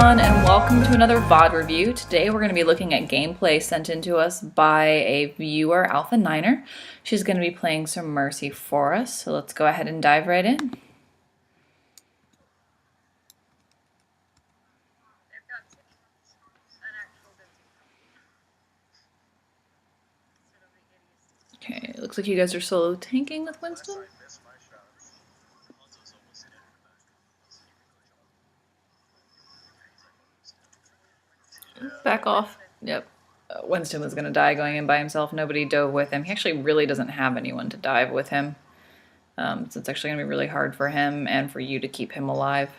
everyone, and welcome to another VOD review. Today we're going to be looking at gameplay sent in to us by a viewer, Alpha Niner. She's going to be playing some Mercy for us, so let's go ahead and dive right in. Okay, it looks like you guys are solo tanking with Winston. Back off. Yep. Winston was going to die going in by himself. Nobody dove with him. He actually really doesn't have anyone to dive with him. So it's actually going to be really hard for him and for you to keep him alive.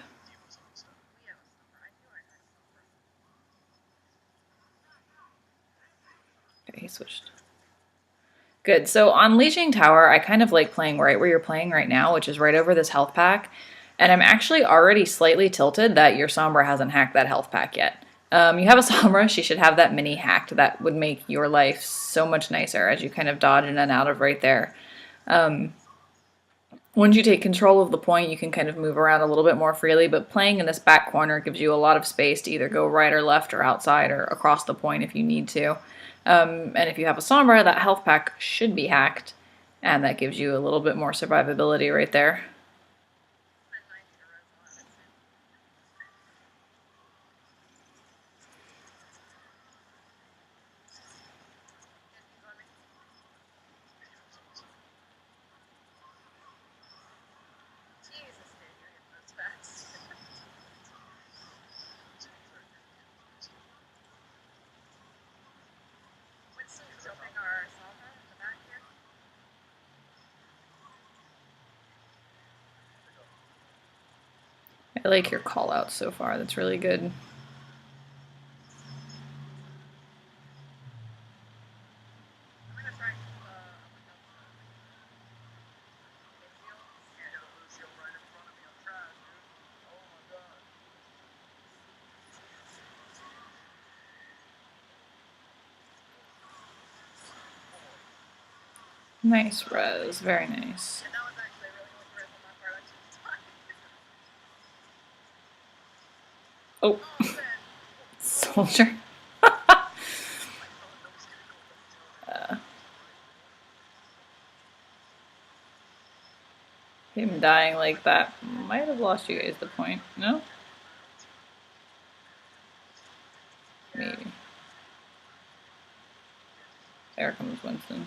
Okay, he switched. Good. So on Leeching Tower, I kind of like playing right where you're playing right now, which is right over this health pack. And I'm actually already slightly tilted that your Sombra hasn't hacked that health pack yet. You have a Sombra, she should have that mini hacked. That would make your life so much nicer as you kind of dodge in and out of right there. Once you take control of the point, you can kind of move around a little bit more freely, but playing in this back corner gives you a lot of space to either go right or left or outside or across the point if you need to. And if you have a Sombra, that health pack should be hacked, and that gives you a little bit more survivability right there. I like your call out so far, that's really good. Nice res, very nice. Oh, soldier. Him dying like that might have lost you guys the point, no? Maybe. There comes Winston.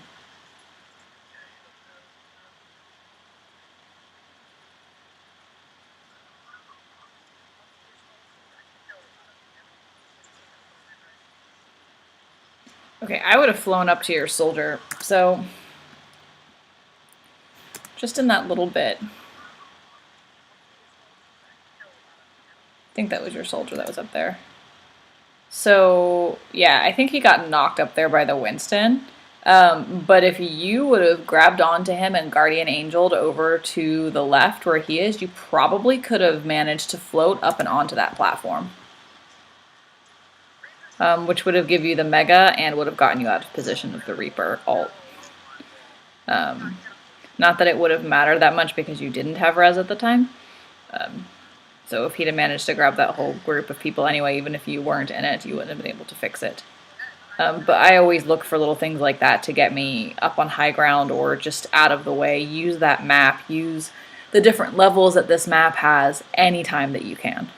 Okay, I would have flown up to your soldier, so just in that little bit. I think that was your soldier that was up there. So, yeah, I think he got knocked up there by the Winston. But if you would have grabbed onto him and Guardian Angeled over to the left where he is, you probably could have managed to float up and onto that platform. Which would have given you the Mega and would have gotten you out of position of the Reaper ult. Not that it would have mattered that much because you didn't have res at the time. So if he'd have managed to grab that whole group of people anyway, even if you weren't in it, you wouldn't have been able to fix it. But I always look for little things like that to get me up on high ground or just out of the way. Use that map. Use the different levels that this map has anytime that you can.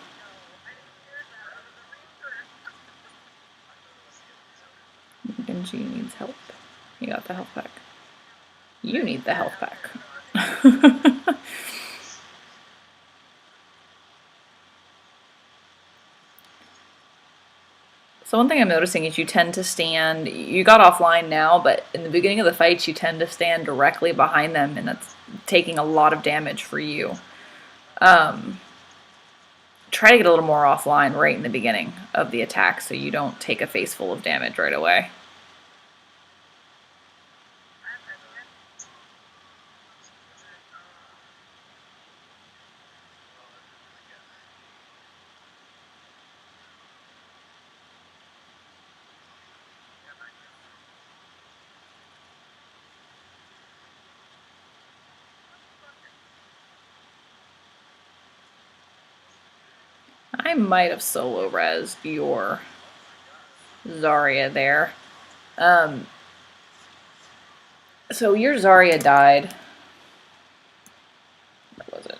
Genji needs help. You got the health pack. You need the health pack. So one thing I'm noticing is you tend to stand, you got offline now, but in the beginning of the fights you tend to stand directly behind them, and that's taking a lot of damage for you. Try to get a little more offline right in the beginning of the attack so you don't take a face full of damage right away. I might have solo res your Zarya there. So your Zarya died. What was it?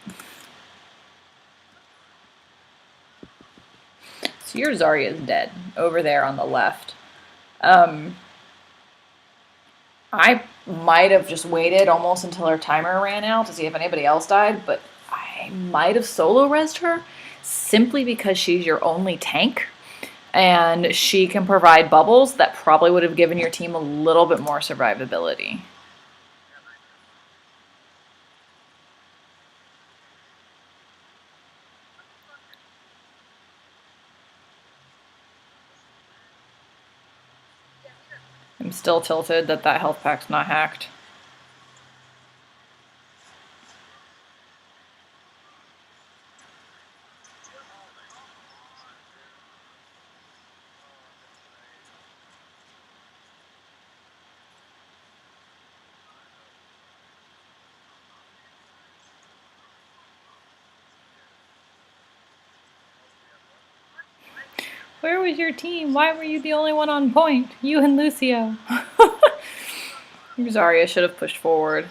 So your Zarya is dead over there on the left. I might have just waited almost until her timer ran out to see if anybody else died, but I might have solo resed her simply because she's your only tank and she can provide bubbles that probably would have given your team a little bit more survivability. I'm still tilted that that health pack's not hacked. Where was your team? Why were you the only one on point? You and Lucio. Zarya should have pushed forward.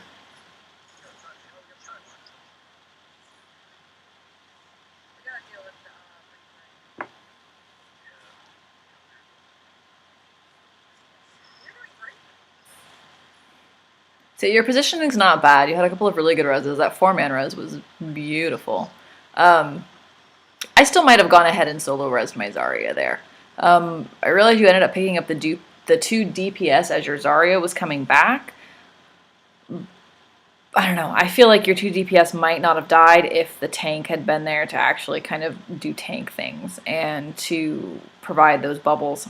So your positioning's not bad. You had a couple of really good reses. That 4-man res was beautiful. I still might have gone ahead and solo resed my Zarya there. I realized you ended up picking up the 2 DPS as your Zarya was coming back. I don't know. I feel like your 2 DPS might not have died if the tank had been there to actually kind of do tank things and to provide those bubbles.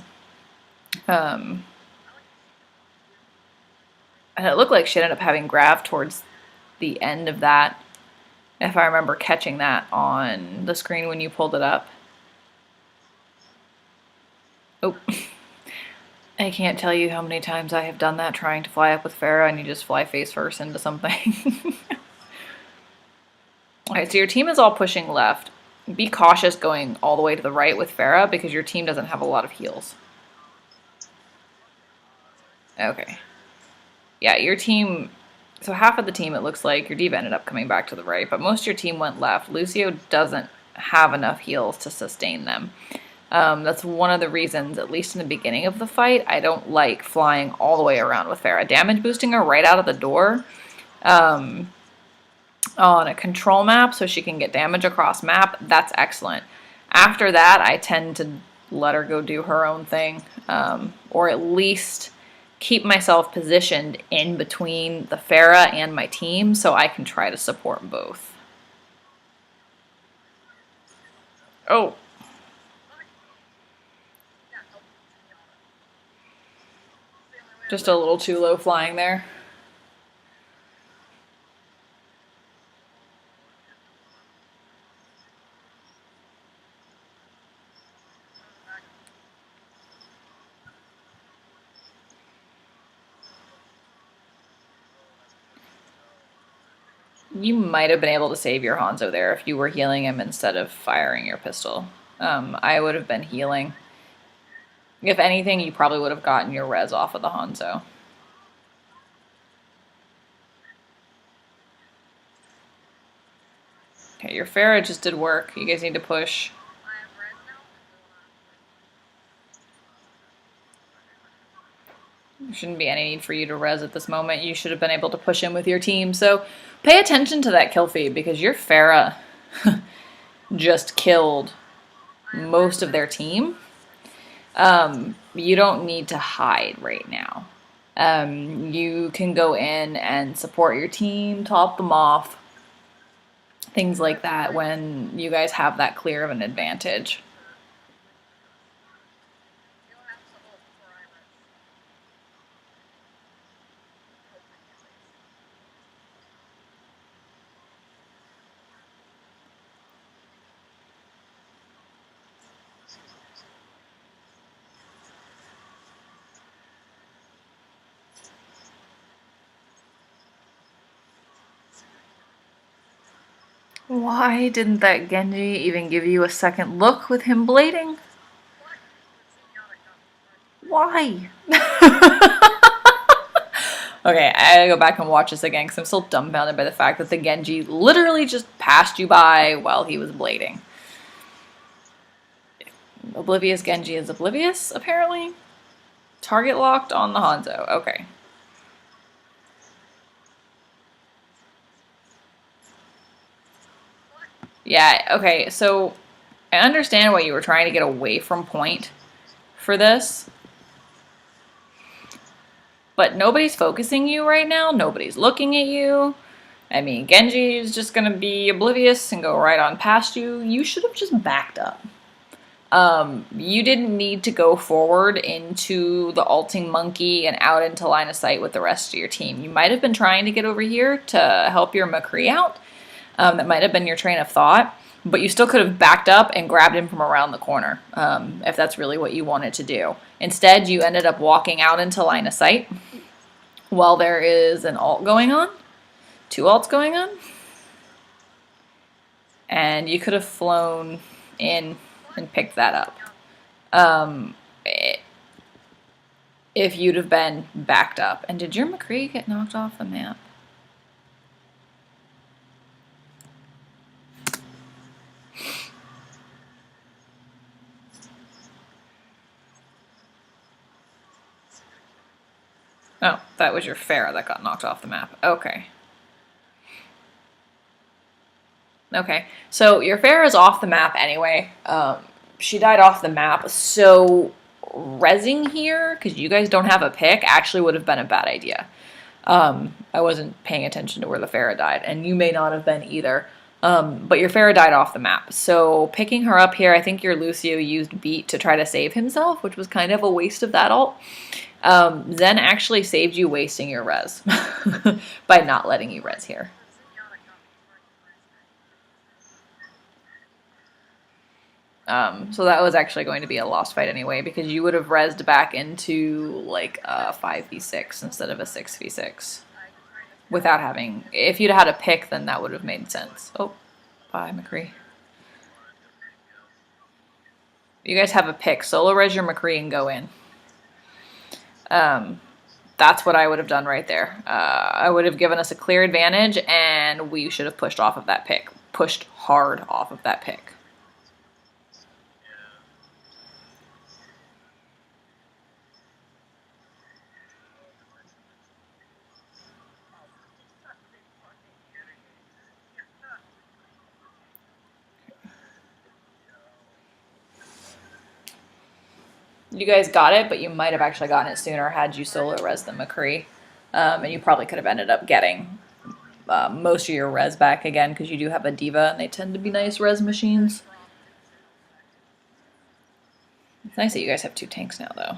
And it looked like she ended up having grav towards the end of that, if I remember catching that on the screen when you pulled it up. Oh, I can't tell you how many times I have done that trying to fly up with Pharah and you just fly face first into something. Alright, so your team is all pushing left. Be cautious going all the way to the right with Pharah because your team doesn't have a lot of heals. Okay. Yeah, your team... So half of the team, it looks like, your diva ended up coming back to the right, but most of your team went left. Lucio doesn't have enough heals to sustain them. That's one of the reasons, at least in the beginning of the fight, I don't like flying all the way around with Pharah. Damage boosting her right out of the door on a control map so she can get damage across map, that's excellent. After that, I tend to let her go do her own thing, or at least keep myself positioned in between the Pharah and my team so I can try to support both. Oh. Just a little too low flying there. You might have been able to save your Hanzo there if you were healing him instead of firing your pistol. I would have been healing. If anything, you probably would have gotten your res off of the Hanzo. Okay, your Pharah just did work. You guys need to push. There shouldn't be any need for you to res at this moment. You should have been able to push in with your team. So pay attention to that kill feed because your Pharah just killed most of their team. You don't need to hide right now. You can go in and support your team, top them off, things like that when you guys have that clear of an advantage. Why didn't that Genji even give you a second look with him blading? Why? Okay, I gotta go back and watch this again because I'm still dumbfounded by the fact that the Genji literally just passed you by while he was blading. Oblivious Genji is oblivious, apparently. Target locked on the Hanzo. Okay. Yeah, okay, so I understand why you were trying to get away from point for this. But nobody's focusing you right now. Nobody's looking at you. I mean, Genji is just going to be oblivious and go right on past you. You should have just backed up. You didn't need to go forward into the alting monkey and out into line of sight with the rest of your team. You might have been trying to get over here to help your McCree out. That might have been your train of thought. But you still could have backed up and grabbed him from around the corner, if that's really what you wanted to do. Instead, you ended up walking out into line of sight while there is an ult going on, 2 ults going on. And you could have flown in and picked that up. If you'd have been backed up. And did your McCree get knocked off the map? Oh, that was your Pharah that got knocked off the map. Okay. Okay, so your Pharah is off the map anyway. She died off the map, so rezzing here, because you guys don't have a pick, actually would have been a bad idea. I wasn't paying attention to where the Pharah died, and you may not have been either. But your Pharah died off the map, so picking her up here, I think your Lucio used Beat to try to save himself, which was kind of a waste of that ult. Zen actually saved you wasting your res by not letting you res here. So that was actually going to be a lost fight anyway, because you would have rezzed back into like a 5v6 instead of a 6v6 without having, if you'd had a pick, then that would have made sense. Oh, bye McCree. You guys have a pick, solo res your McCree and go in. That's what I would have done right there. I would have given us a clear advantage, and we should have pushed off of that pick. Pushed hard off of that pick. You guys got it, but you might have actually gotten it sooner had you solo res the McCree. And you probably could have ended up getting most of your res back again, because you do have a diva, and they tend to be nice res machines. It's nice that you guys have 2 tanks now, though.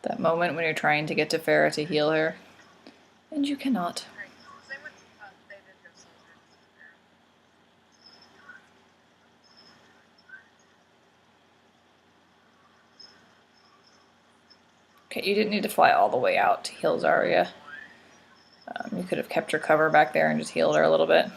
That moment when you're trying to get to Pharah to heal her, and you cannot. Okay, you didn't need to fly all the way out to heal Zarya. You could have kept your cover back there and just healed her a little bit.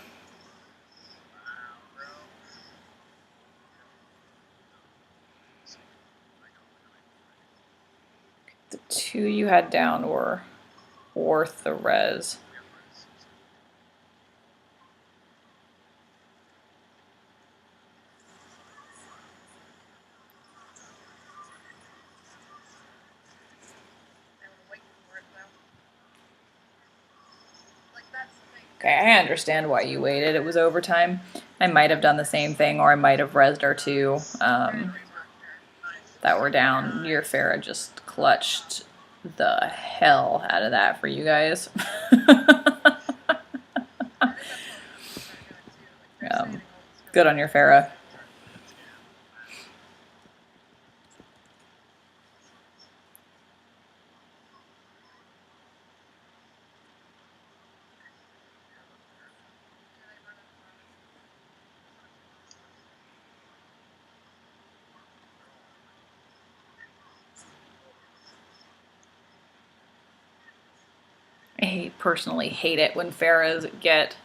The 2 you had down were worth the res. Okay, I understand why you waited. It was overtime. I might have done the same thing, or I might have rezzed our 2 that were down. Your Pharah just clutched the hell out of that for you guys. Good on your Pharah. I personally hate it when Pharahs get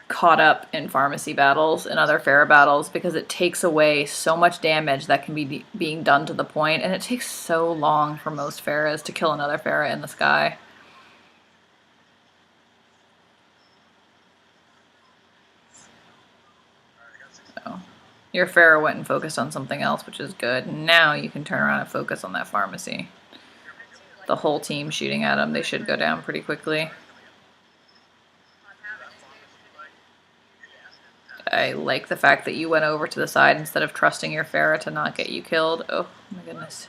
caught up in pharmacy battles and other Pharah battles because it takes away so much damage that can be being done to the point, and it takes so long for most Pharahs to kill another Pharah in the sky. So, your Pharah went and focused on something else, which is good. Now you can turn around and focus on that pharmacy. The whole team shooting at him, they should go down pretty quickly. I like the fact that you went over to the side instead of trusting your Pharah to not get you killed. Oh my goodness.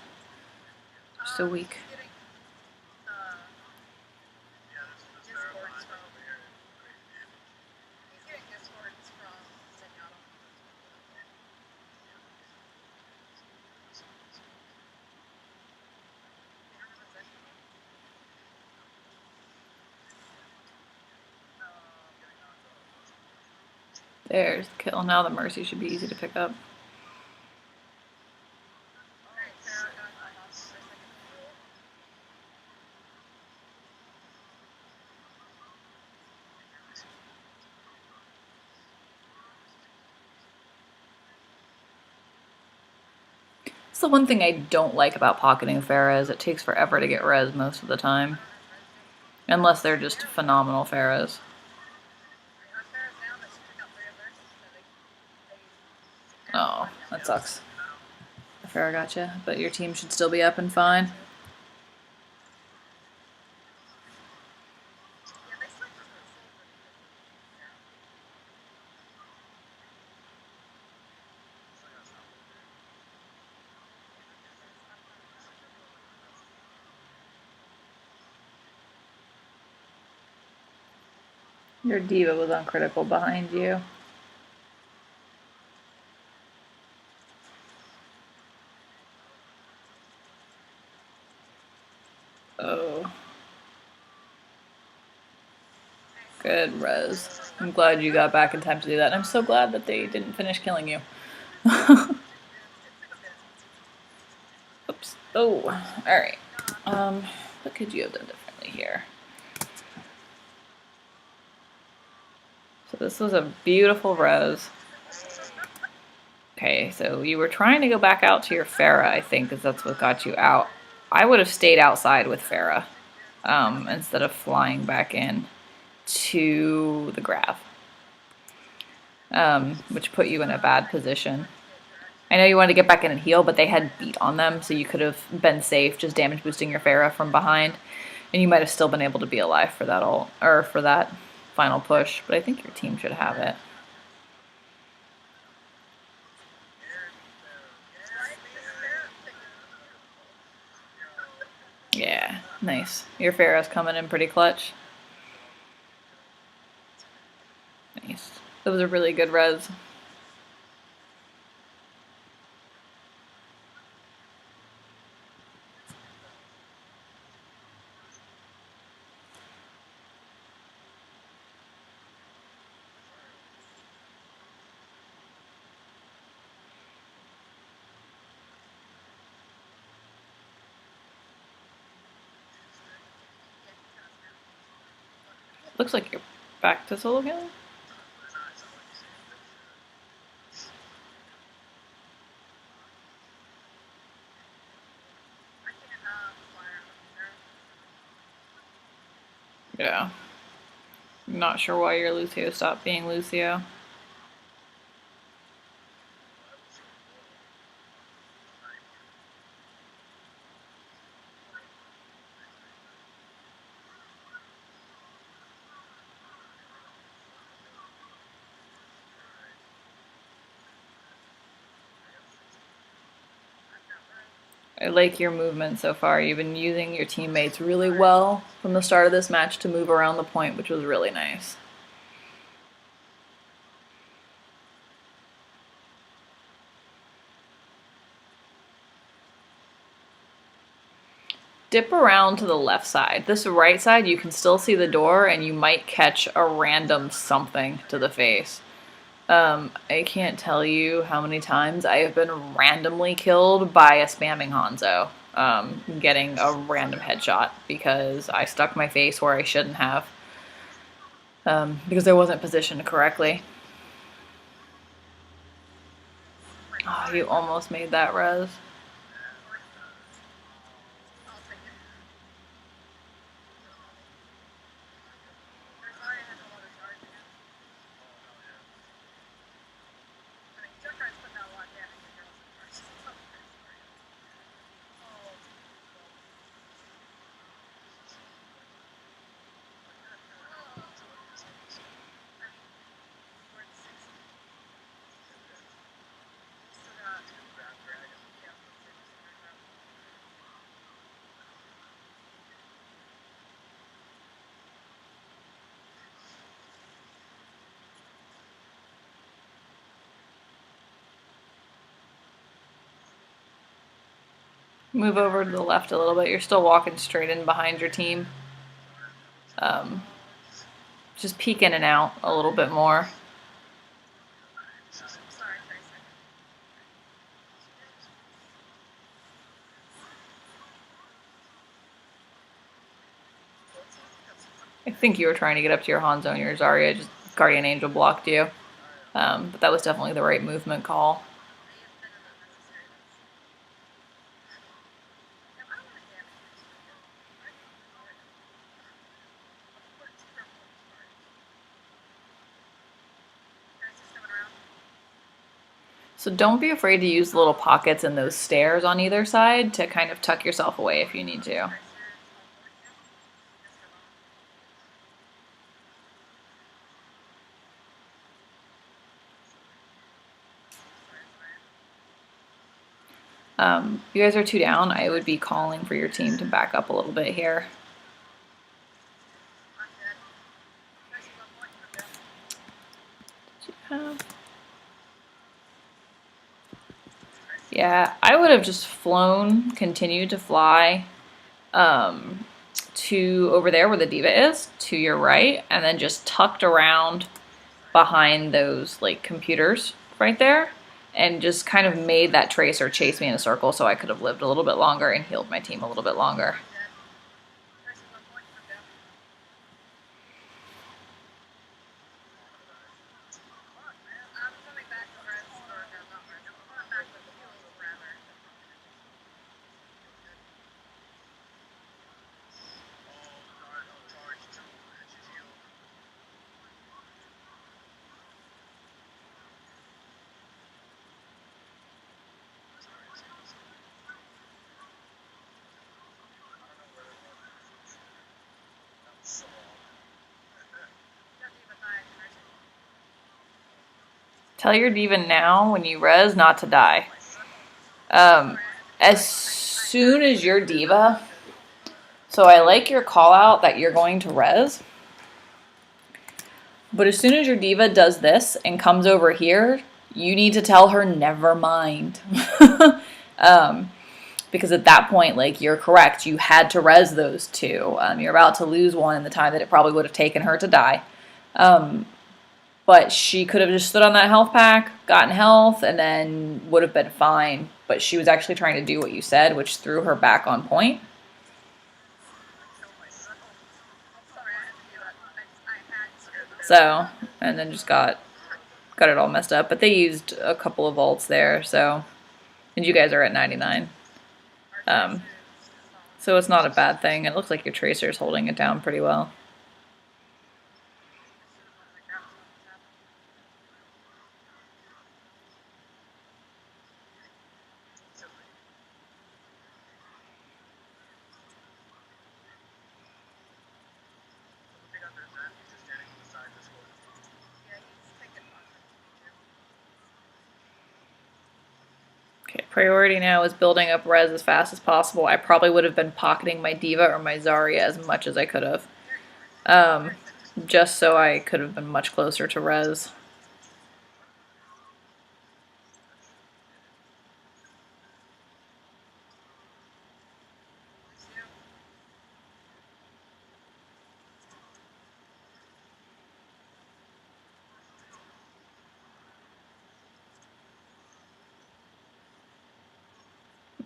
You're so weak. There's the kill. Now the Mercy should be easy to pick up. It's the one thing I don't like about pocketing Pharah is it takes forever to get res most of the time. Unless they're just phenomenal Pharahs. Oh, that sucks. Pharah gotcha, but your team should still be up and fine. Your diva was uncritical behind you. Oh. Good res. I'm glad you got back in time to do that. And I'm so glad that they didn't finish killing you. Oops. Oh, alright. What could you have done differently here? So this was a beautiful res. Okay, so you were trying to go back out to your Pharah, I think, because that's what got you out. I would have stayed outside with Pharah instead of flying back in to the graph, which put you in a bad position. I know you wanted to get back in and heal, but they had beat on them, so you could have been safe just damage boosting your Pharah from behind, and you might have still been able to be alive for that ult, or for that final push, but I think your team should have it. Yeah, nice. Your Pharah's coming in pretty clutch. Nice. That was a really good res. Looks like you're back to solo killing. Yeah. Not sure why your Lucio stopped being Lucio. I like your movement so far. You've been using your teammates really well from the start of this match to move around the point, which was really nice. Dip around to the left side. This right side, you can still see the door, and you might catch a random something to the face. I can't tell you how many times I have been randomly killed by a spamming Hanzo. getting a random headshot because I stuck my face where I shouldn't have, because I wasn't positioned correctly. Oh, you almost made that res. Move over to the left a little bit. You're still walking straight in behind your team. Just peek in and out a little bit more. I think you were trying to get up to your Hanzo and your Zarya. Just Guardian Angel blocked you. But that was definitely the right movement call. So don't be afraid to use little pockets in those stairs on either side to kind of tuck yourself away if you need to. You guys are 2 down. I would be calling for your team to back up a little bit here. Yeah, I would have just flown, continued to fly to over there where the diva is, to your right, and then just tucked around behind those like computers right there, and just kind of made that tracer chase me in a circle so I could have lived a little bit longer and healed my team a little bit longer. Tell your diva now when you res not to die. As soon as your diva, so I like your call out that you're going to res, but as soon as your diva does this and comes over here, you need to tell her never mind. Because at that point, like, you're correct, you had to res those two. You're about to lose one in the time that it probably would have taken her to die. But she could have just stood on that health pack, gotten health, and then would have been fine. But she was actually trying to do what you said, which threw her back on point. So, and then just got it all messed up. But they used a couple of ults there, so, and you guys are at 99. So it's not a bad thing. It looks like your tracer's holding it down pretty well. Priority now is building up res as fast as possible. I probably would have been pocketing my diva or my Zarya as much as I could have. Just so I could have been much closer to res.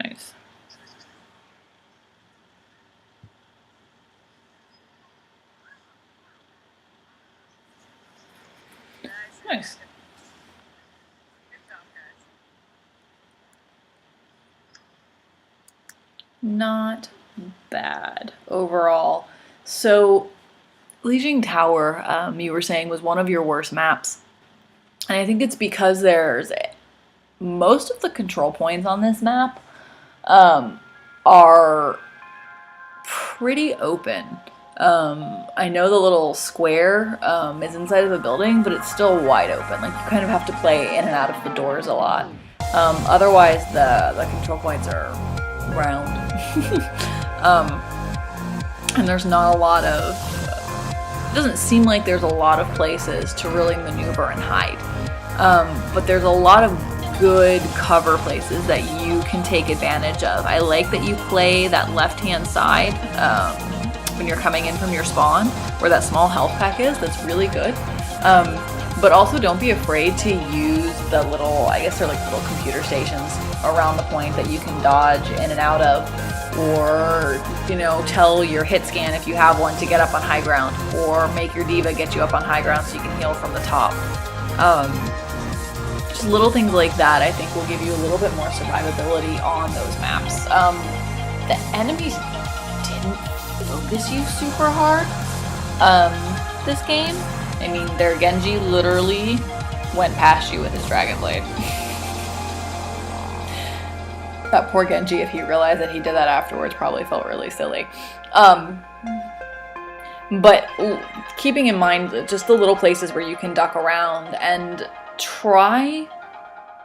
Nice. Nice. Not bad overall. So, Legion Tower, you were saying, was one of your worst maps. And I think it's because there's most of the control points on this map are pretty open. I know the little square is inside of the building, but it's still wide open. Like, you kind of have to play in and out of the doors a lot. Otherwise, the control points are round. And there's not a lot of... it doesn't seem like there's a lot of places to really maneuver and hide. But there's a lot of good cover places that you can take advantage of. I like that you play that left-hand side when you're coming in from your spawn, where that small health pack is. That's really good. But also don't be afraid to use the little, I guess they're like little computer stations around the point that you can dodge in and out of, or, you know, tell your hit scan if you have one to get up on high ground, or make your diva get you up on high ground so you can heal from the top. Just little things like that I think will give you a little bit more survivability on those maps. The enemies didn't focus you super hard this game. I mean, their Genji literally went past you with his Dragon Blade. That poor Genji, if he realized that he did that afterwards, probably felt really silly. But keeping in mind just the little places where you can duck around, and try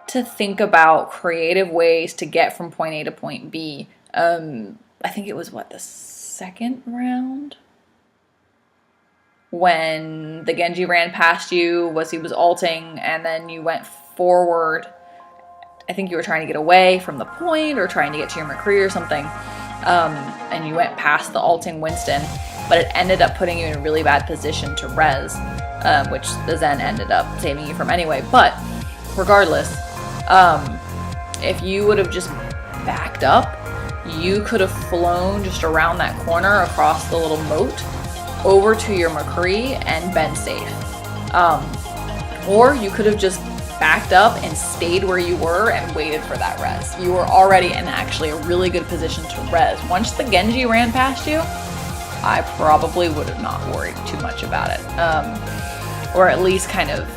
to think about creative ways to get from point A to point B. I think it was, what, the second round? When the Genji ran past you, he was ulting, and then you went forward. I think you were trying to get away from the point, or trying to get to your McCree or something, and you went past the ulting Winston, but it ended up putting you in a really bad position to res, which the Zen ended up saving you from anyway. But regardless, if you would have just backed up, you could have flown just around that corner across the little moat over to your McCree and been safe. Or you could have just backed up and stayed where you were and waited for that res. You were already in actually a really good position to res. Once the Genji ran past you, I probably would have not worried too much about it. Or at least kind of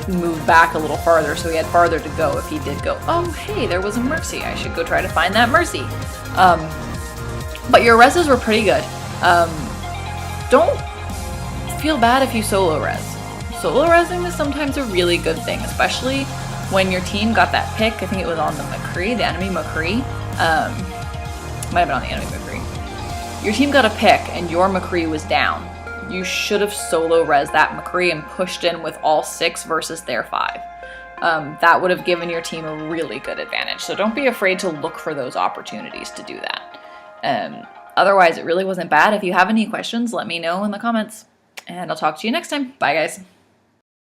moved back a little farther so he had farther to go if he did go, oh hey, there was a Mercy, I should go try to find that Mercy. But your reses were pretty good. Don't feel bad if you solo res. Solo resing is sometimes a really good thing, especially when your team got that pick. I think it was on the McCree, the enemy McCree. Might have been on the enemy McCree. Your team got a pick and your McCree was down. You should have solo res that McCree and pushed in with all 6 versus their 5. That would have given your team a really good advantage. So don't be afraid to look for those opportunities to do that. Otherwise, it really wasn't bad. If you have any questions, let me know in the comments. And I'll talk to you next time. Bye, guys.